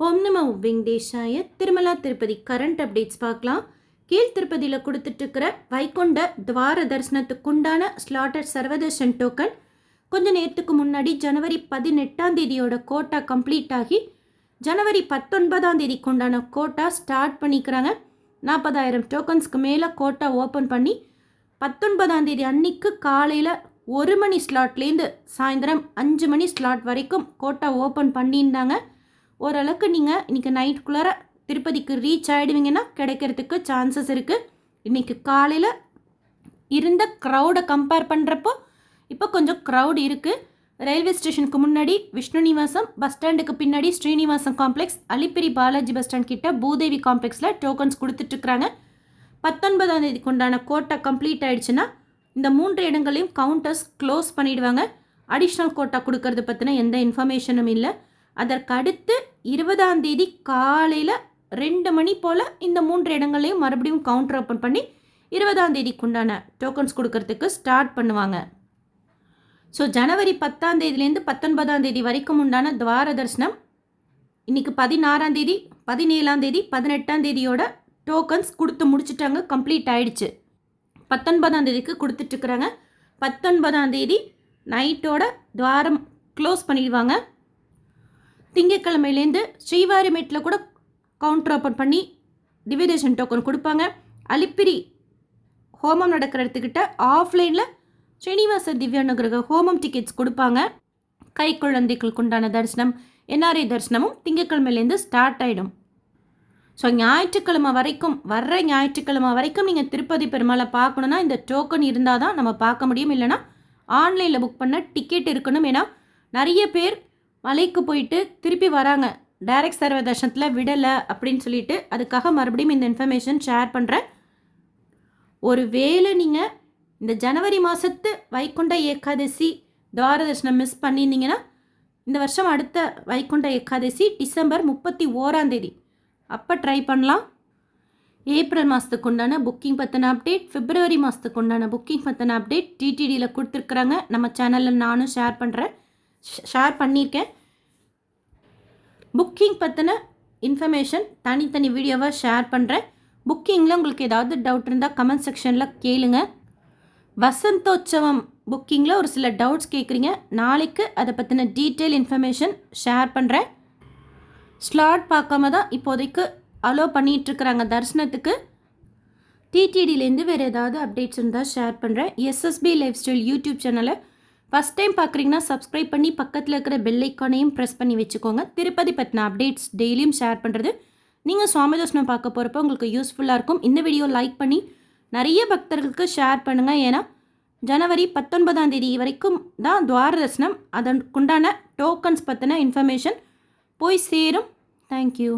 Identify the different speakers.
Speaker 1: ஓம் நமோ வெங்கடேஷாய. Tirumala Tirupati current updates பார்க்கலாம். கீழ் திருப்பதியில் கொடுத்துட்ருக்கிற வைகுண்ட துவார தரிசனத்துக்குண்டான ஸ்லாட்டட் சர்வதர்ஷன் டோக்கன் கொஞ்சம் நேரத்துக்கு முன்னாடி ஜனவரி 18 கோட்டா கம்ப்ளீட் ஆகி ஜனவரி 19 உண்டான கோட்டா ஸ்டார்ட் பண்ணிக்கிறாங்க. 40,000 டோக்கன்ஸ்க்கு மேலே கோட்டா ஓப்பன் பண்ணி 19 அன்னைக்கு காலையில் 1 மணி ஸ்லாட்லேருந்து சாயந்தரம் 5 மணி ஸ்லாட் வரைக்கும் கோட்டா ஓப்பன் பண்ணியிருந்தாங்க. ஓரளவுக்கு நீங்கள் இன்றைக்கி நைட்டுக்குள்ளார திருப்பதிக்கு ரீச் ஆகிடுவீங்கன்னா கிடைக்கிறதுக்கு சான்சஸ் இருக்குது. இன்றைக்கி காலையில் இருந்த க்ரௌடை கம்பேர் பண்ணுறப்போ இப்போ கொஞ்சம் க்ரௌட் இருக்குது. ரயில்வே ஸ்டேஷனுக்கு முன்னாடி விஷ்ணு நிவாசம், பஸ் ஸ்டாண்டுக்கு பின்னாடி Srinivasam complex, Alipiri Balaji bus stand கிட்ட பூதேவி காம்ப்ளெக்ஸில் டோக்கன்ஸ் கொடுத்துட்ருக்குறாங்க. 19 உண்டான கோட்டா கம்ப்ளீட் ஆகிடுச்சுன்னா இந்த 3 இடங்களையும் கவுண்டர்ஸ் க்ளோஸ் பண்ணிவிடுவாங்க. அடிஷ்னல் கோட்டா கொடுக்கறது பற்றின எந்த இன்ஃபர்மேஷனும் இல்லை. அதற்கு அடுத்து 20 காலையில் 2 மணி போல் இந்த 3 இடங்களையும் மறுபடியும் கவுண்டர் ஓப்பன் பண்ணி 20 உண்டான டோக்கன்ஸ் கொடுக்கறதுக்கு ஸ்டார்ட் பண்ணுவாங்க. ஸோ ஜனவரி 10 19 வரைக்கும் உண்டான துவார தரிசனம் இன்றைக்கி 16 17 18 டோக்கன்ஸ் கொடுத்து முடிச்சுட்டாங்க, கம்ப்ளீட் ஆகிடுச்சு. 19 கொடுத்துட்ருக்குறாங்க. 19 நைட்டோட துவாரம் க்ளோஸ் பண்ணிடுவாங்க. திங்கட்கிழமையிலேருந்து ஸ்ரீவாரிமேட்டில் கூட கவுண்டர் ஓப்பன் பண்ணி டிவிடேஷன் டோக்கன் கொடுப்பாங்க. அலிப்பிரி ஹோமம் நடக்கிற இடத்துக்கிட்ட ஆஃப்லைனில் ஸ்ரீனிவாச திவ்யானுகிரக ஹோமம் டிக்கெட்ஸ் கொடுப்பாங்க. கை குழந்தைகளுக்கு உண்டான தரிசனம், என்ஆர்ஐ தரிசனமும் திங்கட்கிழமையிலேருந்து ஸ்டார்ட் ஆகிடும். ஸோ ஞாயிற்றுக்கிழமை வரைக்கும், வர்ற ஞாயிற்றுக்கிழமை வரைக்கும் நீங்கள் திருப்பதி பெருமாளை பார்க்கணுன்னா இந்த டோக்கன் இருந்தால் தான் நம்ம பார்க்க முடியும். இல்லைனா ஆன்லைனில் புக் பண்ண டிக்கெட் இருக்கணும். ஏன்னா நிறைய பேர் மலைக்கு போயிட்டு திருப்பி வராங்க, டைரக்ட் சர்வ தர்ஷனத்தில் விடலை அப்படின்னு சொல்லிட்டு. அதுக்காக மறுபடியும் இந்த இன்ஃபர்மேஷன் ஷேர் பண்ணுறேன். ஒரு வேளை நீங்கள் இந்த ஜனவரி மாதத்து வைகுண்ட ஏகாதசி துவார தரிசனம் மிஸ் பண்ணியிருந்தீங்கன்னா இந்த வருஷம் அடுத்த வைகுண்ட ஏகாதசி டிசம்பர் 31 அப்போ ட்ரை பண்ணலாம். ஏப்ரல் மாதத்துக்கு உண்டான புக்கிங் பற்றின அப்டேட், பிப்ரவரி மாதத்துக்கு உண்டான புக்கிங் பற்றின அப்டேட் டிடிடியில் கொடுத்துருக்குறாங்க. நம்ம சேனலில் நானும் ஷேர் பண்ணியிருக்கேன். புக்கிங் பற்றின இன்ஃபர்மேஷன் தனித்தனி வீடியோவாக ஷேர் பண்ணுறேன். புக்கிங்கில் உங்களுக்கு ஏதாவது டவுட் இருந்தால் கமெண்ட் செக்ஷனில் கேளுங்க. வசந்தோற்சவம் புக்கிங்கில் ஒரு சில டவுட்ஸ் கேட்குறீங்க. நாளைக்கு அதை பற்றின டீட்டெயில் இன்ஃபர்மேஷன் ஷேர் பண்ணுறேன். ஸ்லாட் பார்க்காம தான் இப்போதைக்கு அலோ பண்ணிகிட்ருக்குறாங்க தரிசனத்துக்கு. டிடிடியிலேருந்து வேறு ஏதாவது அப்டேட்ஸ் இருந்தால் ஷேர் பண்ணுறேன். எஸ்எஸ்பி லைஃப் ஸ்டைல் யூடியூப் சேனலை ஃபஸ்ட் டைம் பார்க்குறீங்கன்னா சப்ஸ்கிரைப் பண்ணி பக்கத்தில் இருக்கிற பெல் ஐக்கானையும் ப்ரெஸ் பண்ணி வச்சுக்கோங்க. திருப்பதி பற்றின அப்டேட்ஸ் டெய்லியும் ஷேர் பண்ணுறது நீங்கள் சுவாமி தரிசனம் பார்க்க போகிறப்போ உங்களுக்கு யூஸ்ஃபுல்லாக இருக்கும். இந்த வீடியோ லைக் பண்ணி நிறைய பக்தர்களுக்கு ஷேர் பண்ணுங்கள். ஏன்னா ஜனவரி 19 வரைக்கும் தான் துவார தரிசனம். அதற்குண்டான டோக்கன்ஸ் பற்றின இன்ஃபர்மேஷன் போய் சேரும். தேங்க்யூ.